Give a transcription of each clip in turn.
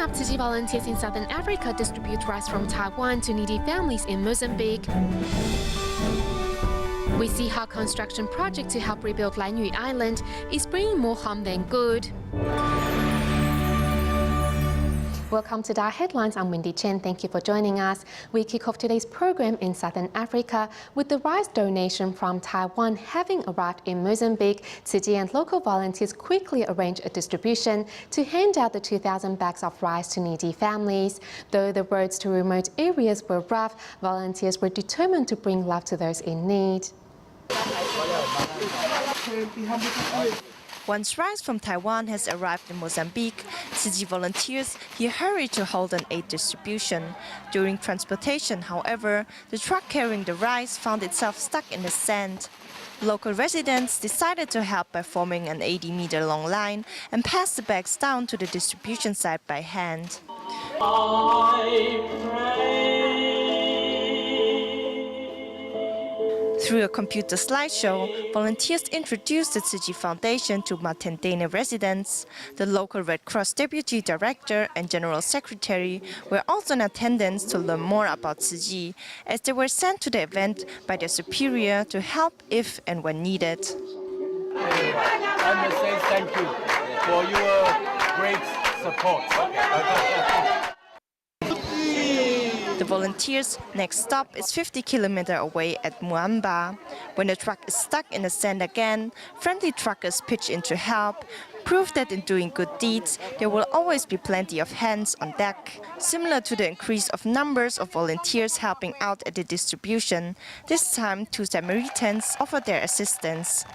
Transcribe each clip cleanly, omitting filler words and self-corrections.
up, Tzu Chi volunteers in Southern Africa distribute rice from Taiwan to needy families in Mozambique. We see how construction project to help rebuild Lanyu Island is bringing more harm than good. Welcome to Dar Headlines. I'm Wendy Chen. Thank you for joining us. We kick off today's program in Southern Africa with the rice donation from Taiwan having arrived in Mozambique. Tzu Chi and local volunteers quickly arranged a distribution to hand out the 2,000 bags of rice to needy families. Though the roads to remote areas were rough, volunteers were determined to bring love to those in need. Once rice from Taiwan has arrived in Mozambique, Tzu Chi volunteers here hurry to hold an aid distribution. During transportation, however, the truck carrying the rice found itself stuck in the sand. Local residents decided to help by forming an 80-meter-long line and pass the bags down to the distribution site by hand. Through a computer slideshow, volunteers introduced the Tzu Chi Foundation to Matendene residents. The local Red Cross Deputy Director and General Secretary were also in attendance to learn more about Tzu Chi, as they were sent to the event by their superior to help if and when needed. I must say thank you for your great support. The volunteers' next stop is 50 kilometers away at Muamba. When the truck is stuck in the sand again, friendly truckers pitch in to help, prove that in doing good deeds, there will always be plenty of hands on deck. Similar to the increase of numbers of volunteers helping out at the distribution, this time 2 Samaritans offered their assistance.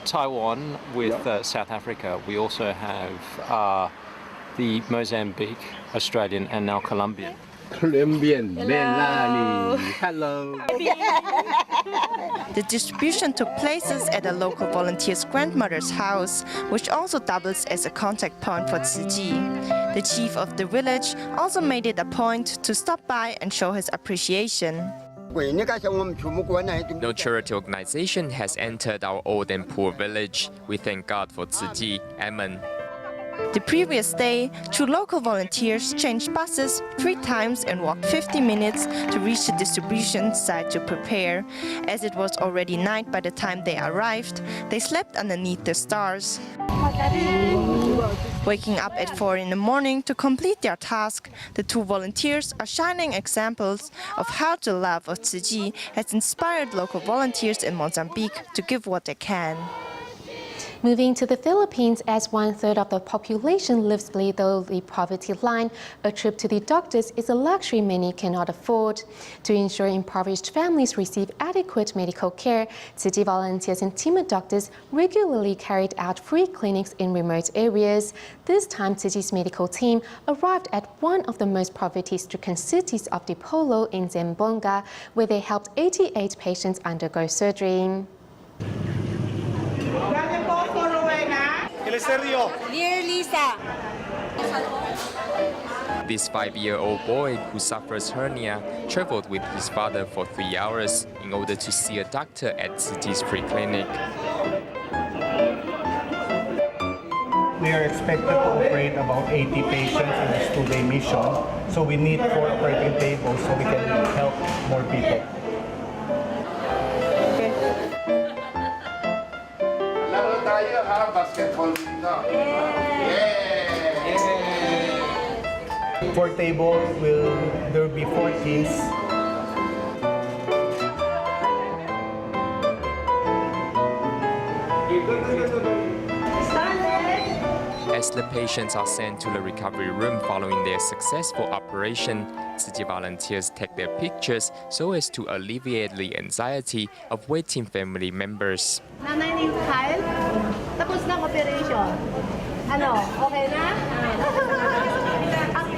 Taiwan with South Africa, we also have the Mozambique, Australian and now Colombian. Colombian, Hello. The distribution took places at a local volunteer's grandmother's house, which also doubles as a contact point for Tzu Chi. The chief of the village also made it a point to stop by and show his appreciation. No charity organization has entered our old and poor village. We thank God for Tzu Chi. Amen. The previous day, 2 local volunteers changed buses 3 times and walked 50 minutes to reach the distribution site to prepare. As it was already night by the time they arrived, they slept underneath the stars. Waking up at 4 in the morning to complete their task, the 2 volunteers are shining examples of how the love of Tzu Chi has inspired local volunteers in Mozambique to give what they can. Moving to the Philippines, as 1/3 of the population lives below the poverty line, a trip to the doctors is a luxury many cannot afford. To ensure impoverished families receive adequate medical care, Tzu Chi volunteers and team of doctors regularly carried out free clinics in remote areas. This time, Tzu Chi's medical team arrived at one of the most poverty-stricken cities of Dipolo in Zamboanga, where they helped 88 patients undergo surgery. Dear Lisa. This 5-year-old boy who suffers hernia traveled with his father for 3 hours in order to see a doctor at Tzu Chi's free clinic. We are expected to operate about 80 patients in this 2-day mission, so we need 4 operating tables so we can help more people. For table there will be 4 teams. As the patients are sent to the recovery room following their successful operation, Tzu Chi volunteers take their pictures so as to alleviate the anxiety of waiting family members. Nanay ni Kyle, tapos na operation. Ano, okay na? Ang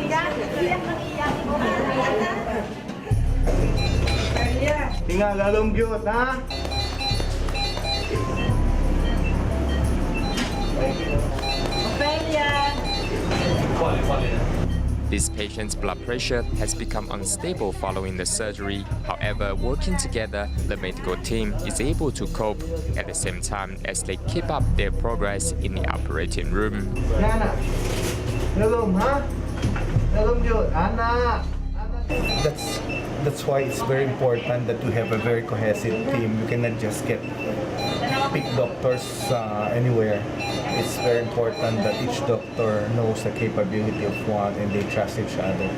iyak, Tinga, lalong cute, ha? This patient's blood pressure has become unstable following the surgery. However, working together, the medical team is able to cope at the same time as they keep up their progress in the operating room. Nana, lalong, ha? That's why it's very important that we have a very cohesive team. You cannot just pick doctors anywhere. It's very important that each doctor knows the capability of one and they trust each other.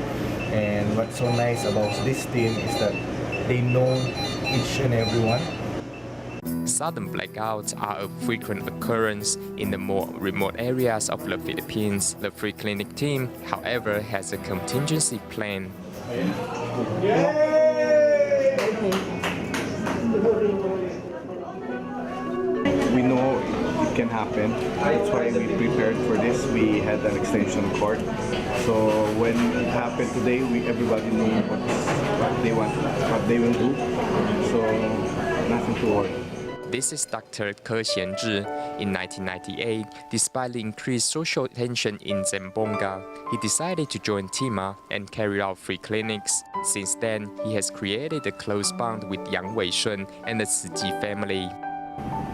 And what's so nice about this team is that they know each and everyone. Sudden blackouts are a frequent occurrence in the more remote areas of the Philippines. The free clinic team, however, has a contingency plan. We know it can happen. That's why we prepared for this. We had an extension cord. So when it happened today, everybody knew what they will do. So nothing to worry. This is Dr. Ke Xianzhi. In 1998, despite the increased social tension in Zamboanga, he decided to join TIMA and carry out free clinics. Since then, he has created a close bond with Yang Weishun and the Tzu Chi family.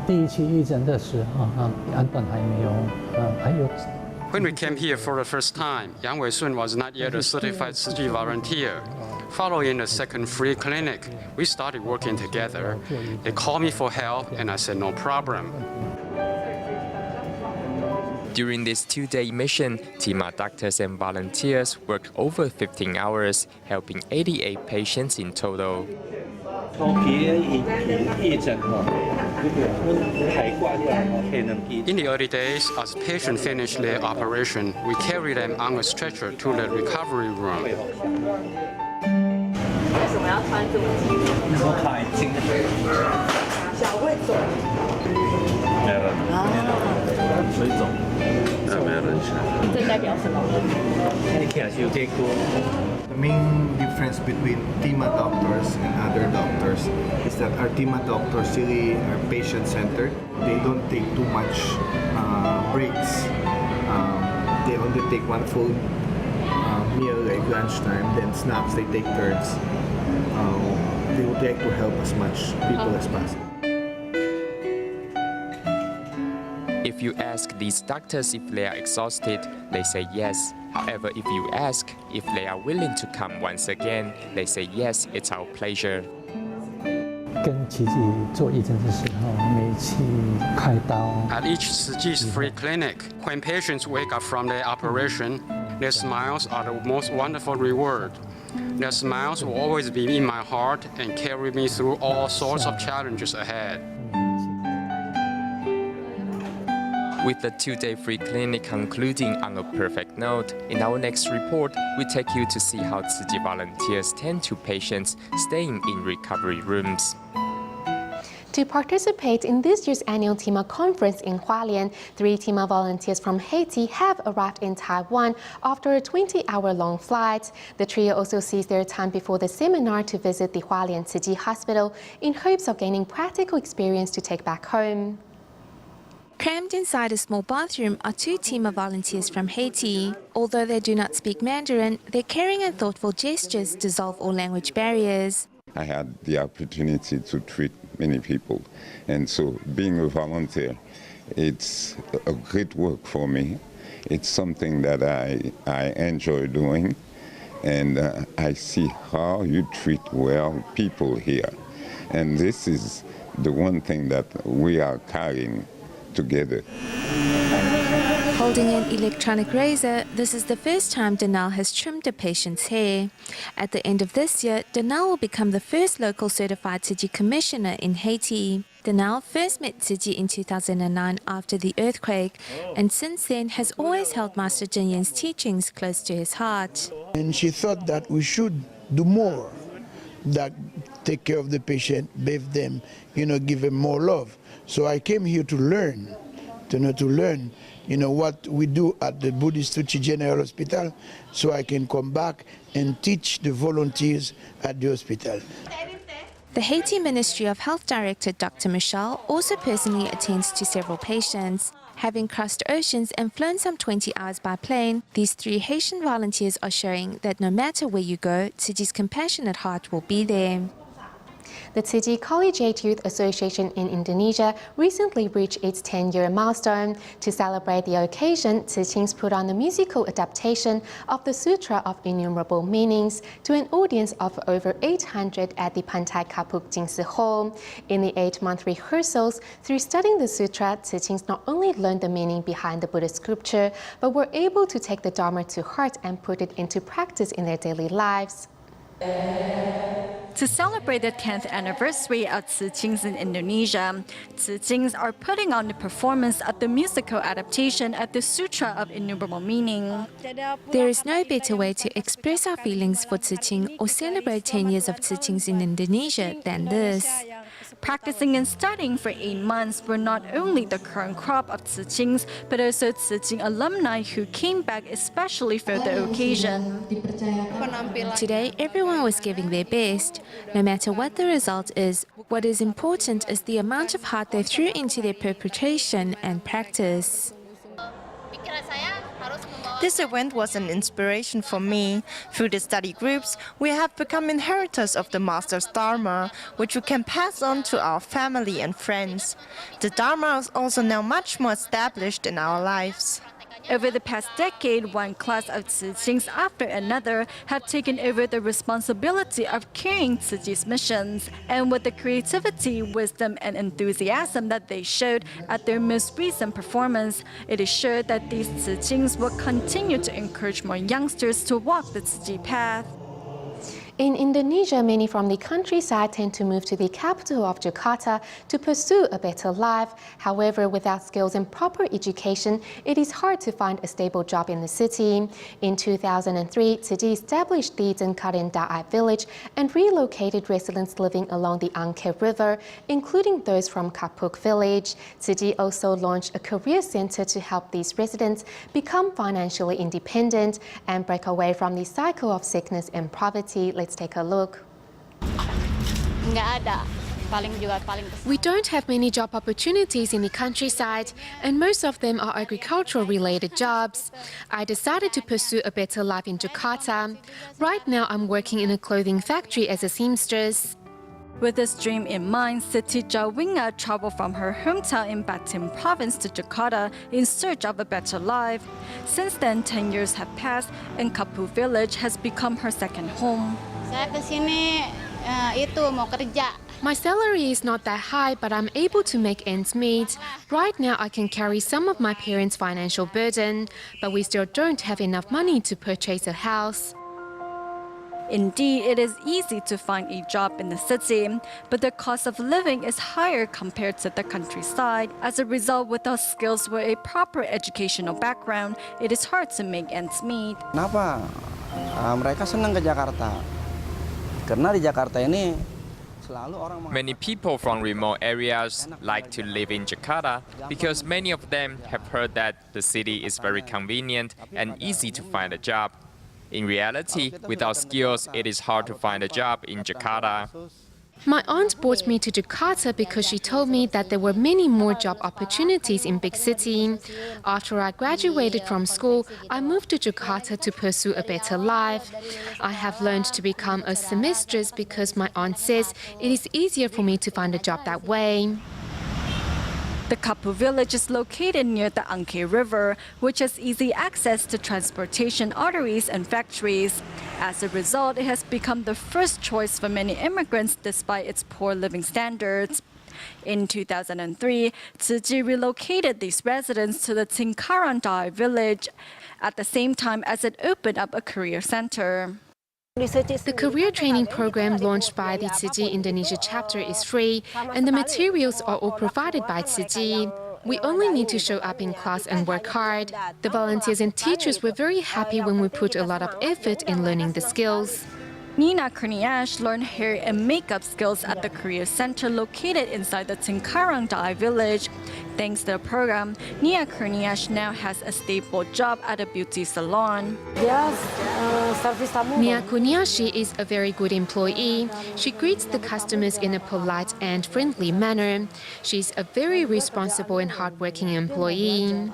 第一期义诊的时候，安顿还没有，还有。 When we came here for the first time, Yang Weishun was not yet a certified Tzu Chi volunteer. Following the second free clinic, we started working together. They called me for help, and I said no problem. During this two-day mission, TIMA doctors and volunteers worked over 15 hours, helping 88 patients in total. In the early days, as patients finished their operation, we carried them on a stretcher to the recovery room. 为什么要穿这么紧？脚会肿。水肿，没人想。这代表什么？ The main difference between TIMA doctors and other doctors is that our TIMA doctors really are patient-centered. They don't take too much breaks. They only take one full meal like lunchtime, then snacks they take turns. They would like to help as much people as possible. If you ask these doctors if they are exhausted, they say yes. However, if you ask if they are willing to come once again, they say yes, it's our pleasure. 跟奇迹做义诊的时候，每次开刀。 At each Tzu Chi's free clinic, when patients wake up from their operation, their smiles are the most wonderful reward. Their smiles will always be in my heart and carry me through all sorts of challenges ahead. With the two-day free clinic concluding on a perfect note, in our next report, we take you to see how Tzu Chi volunteers tend to patients staying in recovery rooms. To participate in this year's annual TIMA conference in Hualien, 3 TIMA volunteers from Haiti have arrived in Taiwan after a 20-hour-long flight. The trio also seized their time before the seminar to visit the Hualien Tzu Chi Hospital in hopes of gaining practical experience to take back home. Crammed inside a small bathroom are 2 TIMA volunteers from Haiti. Although they do not speak Mandarin, their caring and thoughtful gestures dissolve all language barriers. I had the opportunity to treat many people, and so being a volunteer, it's a great work for me. It's something that I enjoy doing, and I see how you treat well people here. And this is the one thing that we are carrying together. Holding an electronic razor, this is the first time Danal has trimmed a patient's hair. At the end of this year, Danal will become the first local certified Tzu Chi commissioner in Haiti. Danal first met Tzu Chi in 2009 after the earthquake, and since then has always held Master Zhen Yan's teachings close to his heart. And she thought that we should do more, that take care of the patient, bathe them, give them more love. So I came here to learn, what we do at the Buddhist Tzu Chi General Hospital, so I can come back and teach the volunteers at the hospital. The Haiti Ministry of Health Director Dr. Michel also personally attends to several patients. Having crossed oceans and flown some 20 hours by plane, these 3 Haitian volunteers are showing that no matter where you go, Tzu Chi's compassionate heart will be there. The Tzu Chi Collegiate Youth Association in Indonesia recently reached its 10-year milestone. To celebrate the occasion, Tzu Chis put on a musical adaptation of the Sutra of Innumerable Meanings to an audience of over 800 at the Pantai Kapuk Jingsi Hall. In the 8-month rehearsals, through studying the sutra, Tzu Chis not only learned the meaning behind the Buddhist scripture, but were able to take the Dharma to heart and put it into practice in their daily lives. To celebrate the 10th anniversary of Tzu Chis in Indonesia, Tzu Chis are putting on the performance of the musical adaptation of the Sutra of Innumerable Meaning. There is no better way to express our feelings for Tzu Chi or celebrate 10 years of Tzu Chis in Indonesia than this. Practicing and studying for 8 months were not only the current crop of Tzu Chis, but also Tzu Chi alumni who came back especially for the occasion. Today, everyone was giving their best. No matter what the result is, what is important is the amount of heart they threw into their perpetration and practice. This event was an inspiration for me. Through the study groups, we have become inheritors of the Master's Dharma, which we can pass on to our family and friends. The Dharma is also now much more established in our lives. Over the past decade, one class of Tzu Chis after another have taken over the responsibility of carrying Tzu Chi's missions. And with the creativity, wisdom, and enthusiasm that they showed at their most recent performance, it is sure that these Tzu Chis will continue to encourage more youngsters to walk the Tzu Chi path. In Indonesia, many from the countryside tend to move to the capital of Jakarta to pursue a better life. However, without skills and proper education, it is hard to find a stable job in the city. In 2003, Tzu Chi established the Dengkarendai village and relocated residents living along the Angke River, including those from Kapuk village. Tzu Chi also launched a career center to help these residents become financially independent and break away from the cycle of sickness and poverty. Let's take a look. We don't have many job opportunities in the countryside, and most of them are agricultural-related jobs. I decided to pursue a better life in Jakarta. Right now, I'm working in a clothing factory as a seamstress. With this dream in mind, Siti Jawinga traveled from her hometown in Batam province to Jakarta in search of a better life. Since then, 10 years have passed, and Kapuk village has become her second home. My salary is not that high, but I'm able to make ends meet. Right now, I can carry some of my parents' financial burden, but we still don't have enough money to purchase a house. Indeed, it is easy to find a job in the city, but the cost of living is higher compared to the countryside. As a result, without skills or a proper educational background, it is hard to make ends meet. Kenapa mereka senang ke Jakarta? Karena di Jakarta ini many people from remote areas like to live in Jakarta because many of them have heard that the city is very convenient and easy to find a job. In reality, without skills, it is hard to find a job in Jakarta. My aunt brought me to Jakarta because she told me that there were many more job opportunities in big city. After I graduated from school, I moved to Jakarta to pursue a better life. I have learned to become a seamstress because my aunt says it is easier for me to find a job that way. The Kapuk village is located near the Angke River, which has easy access to transportation arteries and factories. As a result, it has become the first choice for many immigrants despite its poor living standards. In 2003, Tzu Chi relocated these residents to the Dengkarendai village at the same time as it opened up a career center. The career training program launched by the Tzu Chi Indonesia chapter is free, and the materials are all provided by Tzu Chi. We only need to show up in class and work hard. The volunteers and teachers were very happy when we put a lot of effort in learning the skills. Nina Kurniash learned hair and makeup skills at the career center located inside the Dengkarendai village. Thanks to the program, Nia Kurniash now has a stable job at a beauty salon. Nia Kurniash is a very good employee. She greets the customers in a polite and friendly manner. She's a very responsible and hardworking employee.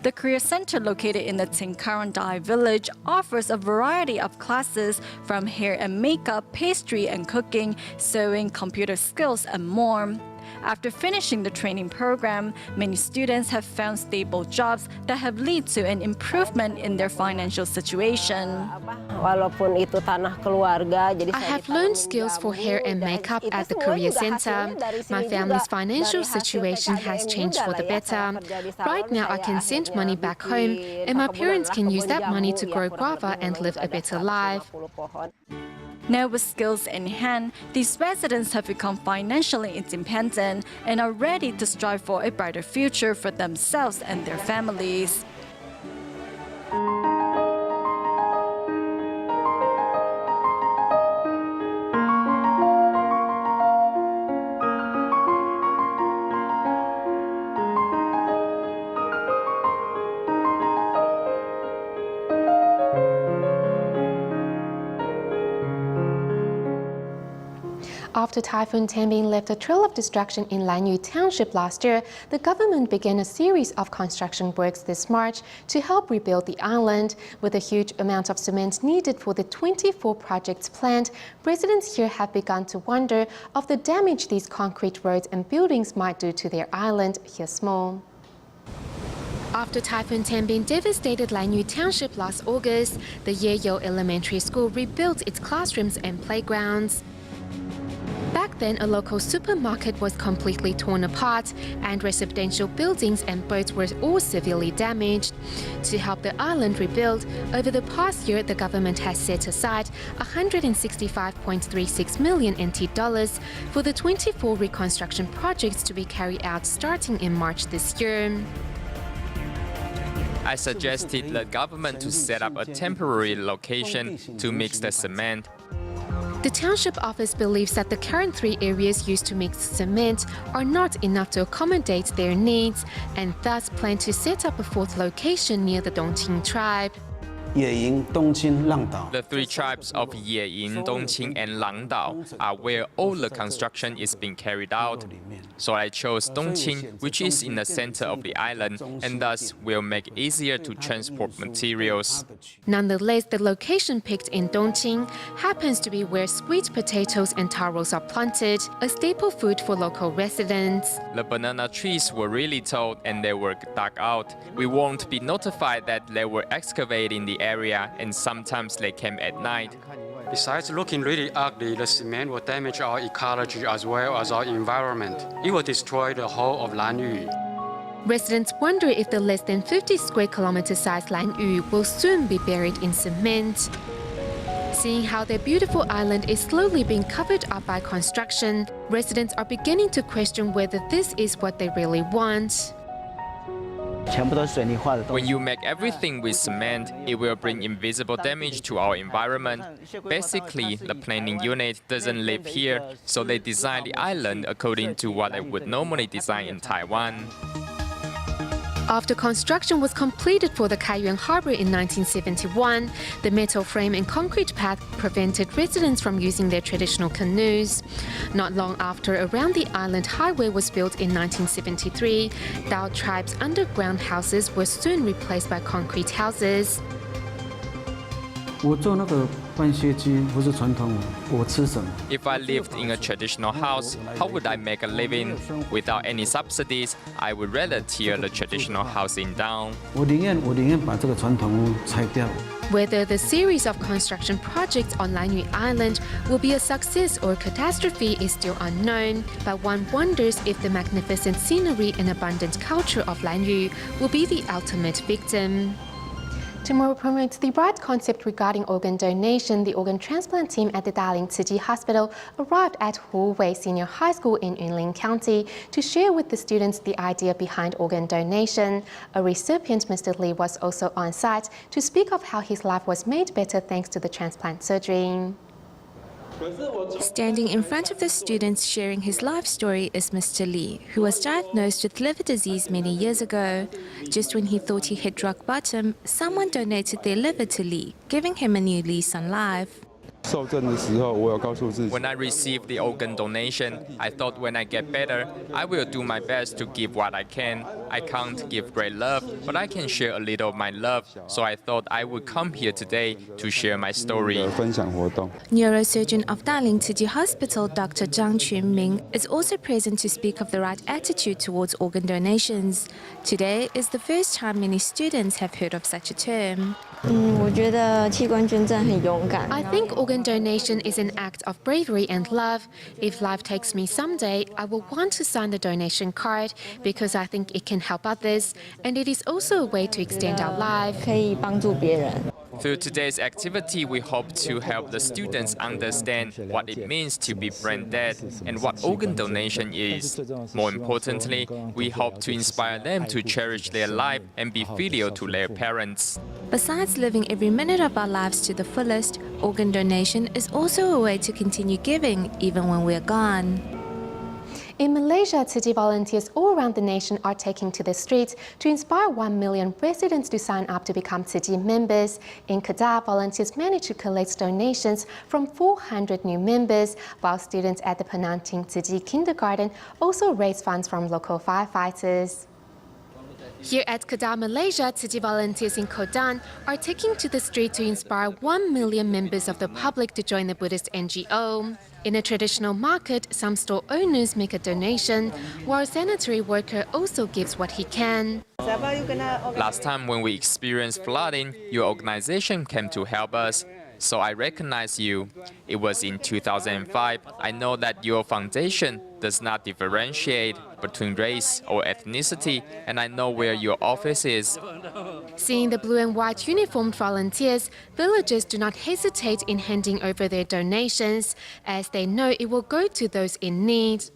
The Career Center located in the Tsinkarandai village offers a variety of classes from hair and makeup, pastry and cooking, sewing, computer skills, and more. After finishing the training program, many students have found stable jobs that have led to an improvement in their financial situation. I have learned skills for hair and makeup at the Career Center. My family's financial situation has changed for the better. Right now I can send money back home and my parents can use that money to grow guava and live a better life. Now with skills in hand, these residents have become financially independent and are ready to strive for a brighter future for themselves and their families. After Typhoon Tenbin left a trail of destruction in Lanyu Township last year, the government began a series of construction works this March to help rebuild the island. With a huge amount of cement needed for the 24 projects planned, residents here have begun to wonder of the damage these concrete roads and buildings might do to their island. Here's more. After Typhoon Tenbin devastated Lanyu Township last August, the Yeyo Elementary School rebuilt its classrooms and playgrounds. Back then, a local supermarket was completely torn apart and residential buildings and boats were all severely damaged. To help the island rebuild, over the past year, the government has set aside 165.36 million NT dollars for the 24 reconstruction projects to be carried out starting in March this year. I suggested the government to set up a temporary location to mix the cement. The township office believes that the current 3 areas used to mix cement are not enough to accommodate their needs and thus plan to set up a 4th location near the Dongqing tribe. The 3 tribes of Yeying, Dongqing, and Langdao are where all the construction is being carried out. So I chose Dongqing, which is in the center of the island and thus will make it easier to transport materials. Nonetheless, the location picked in Dongqing happens to be where sweet potatoes and taros are planted, a staple food for local residents. The banana trees were really tall and they were dug out. We won't be notified that they were excavating the area and sometimes they came at night. Besides looking really ugly, the cement will damage our ecology as well as our environment. It will destroy the whole of Lanyu. Residents wonder if the less than 50 square kilometer sized Lanyu will soon be buried in cement. Seeing how their beautiful island is slowly being covered up by construction, residents are beginning to question whether this is what they really want. When you make everything with cement, it will bring invisible damage to our environment. Basically, the planning unit doesn't live here, so they design the island according to what they would normally design in Taiwan. After construction was completed for the Kaiyuan Harbor in 1971, the metal frame and concrete path prevented residents from using their traditional canoes. Not long after, around the island highway was built in 1973, Dao tribe's underground houses were soon replaced by concrete houses. If I lived in a traditional house, how would I make a living? Without any subsidies, I would rather tear the traditional housing down. Whether the series of construction projects on Lanyu Island will be a success or catastrophe is still unknown, but one wonders if the magnificent scenery and abundant culture of Lanyu will be the ultimate victim. To more promote the right concept regarding organ donation, the organ transplant team at the Darling Tzu Chi Hospital arrived at Huwei Senior High School in Yunlin County to share with the students the idea behind organ donation. A recipient, Mr. Lee, was also on site to speak of how his life was made better thanks to the transplant surgery. Standing in front of the students sharing his life story is Mr. Lee, who was diagnosed with liver disease many years ago. Just when he thought he hit rock bottom, someone donated their liver to Lee, giving him a new lease on life. When I received the organ donation, I thought when I get better, I will do my best to give what I can. I can't give great love, but I can share a little of my love, so I thought I would come here today to share my story. Neurosurgeon of Darling Tzu Chi Hospital, Dr. Zhang Qunming, is also present to speak of the right attitude towards organ donations. Today is the first time many students have heard of such a term. I think organ donation is an act of bravery and love. If life takes me someday, I will want to sign the donation card because I think it can help others, and it is also a way to extend our life. Through today's activity, we hope to help the students understand what it means to be brain dead and what organ donation is. More importantly, we hope to inspire them to cherish their life and be filial to their parents. Besides living every minute of our lives to the fullest, organ donation is also a way to continue giving even when we're gone. In Malaysia, Tzu Chi volunteers all around the nation are taking to the streets to inspire 1 million residents to sign up to become Tzu Chi members. In Kedah, volunteers managed to collect donations from 400 new members, while students at the Penanting Tzu Chi kindergarten also raised funds from local firefighters. Here at Kedah, Malaysia, Tzu Chi volunteers in Kodan are taking to the street to inspire 1 million members of the public to join the Buddhist NGO. In a traditional market, some store owners make a donation, while a sanitary worker also gives what he can. Last time when we experienced flooding, your organization came to help us. So I recognize you. It was in 2005. I know that your foundation does not differentiate between race or ethnicity, and I know where your office is. Seeing the blue and white uniformed volunteers, villagers do not hesitate in handing over their donations, as they know it will go to those in need.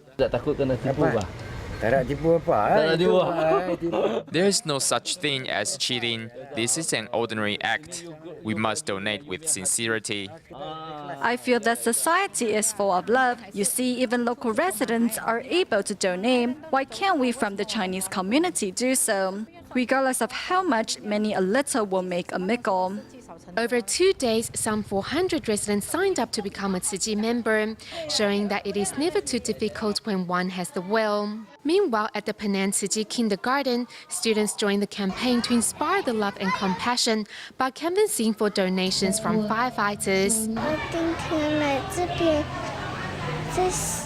There is no such thing as cheating. This is an ordinary act. We must donate with sincerity. I feel that society is full of love. You see, even local residents are able to donate. Why can't we from the Chinese community do so? Regardless of how much, many a little will make a mickle. Over 2 days, some 400 residents signed up to become a Tzu Chi member, showing that it is never too difficult when one has the will. Meanwhile, at the Penang Tzu Chi kindergarten, students joined the campaign to inspire the love and compassion by canvassing for donations from firefighters.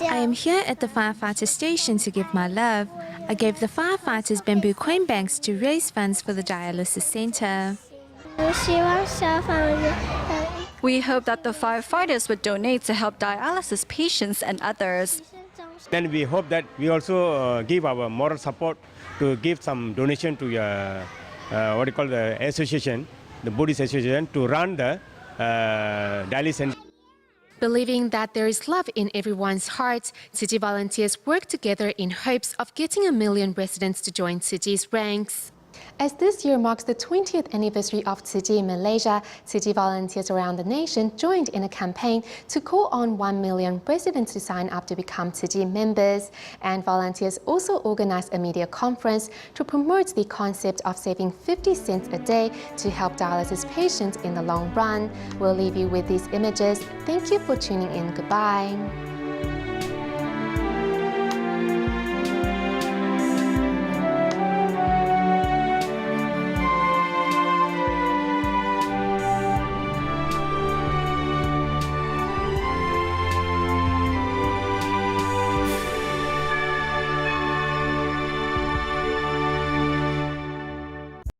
I am here at the firefighter station to give my love. I gave the firefighters bamboo coin banks to raise funds for the dialysis center. We hope that the firefighters would donate to help dialysis patients and others. Then we hope that we also give our moral support to give some donation to the association, the Buddhist association, to run the dialysis center. Believing that there is love in everyone's heart, Tzu Chi volunteers work together in hopes of getting 1 million residents to join Tzu Chi's ranks. As this year marks the 20th anniversary of Tzu Chi in Malaysia, Tzu Chi volunteers around the nation joined in a campaign to call on 1 million residents to sign up to become Tzu Chi members. And volunteers also organized a media conference to promote the concept of saving 50 cents a day to help dialysis patients in the long run. We'll leave you with these images. Thank you for tuning in. Goodbye.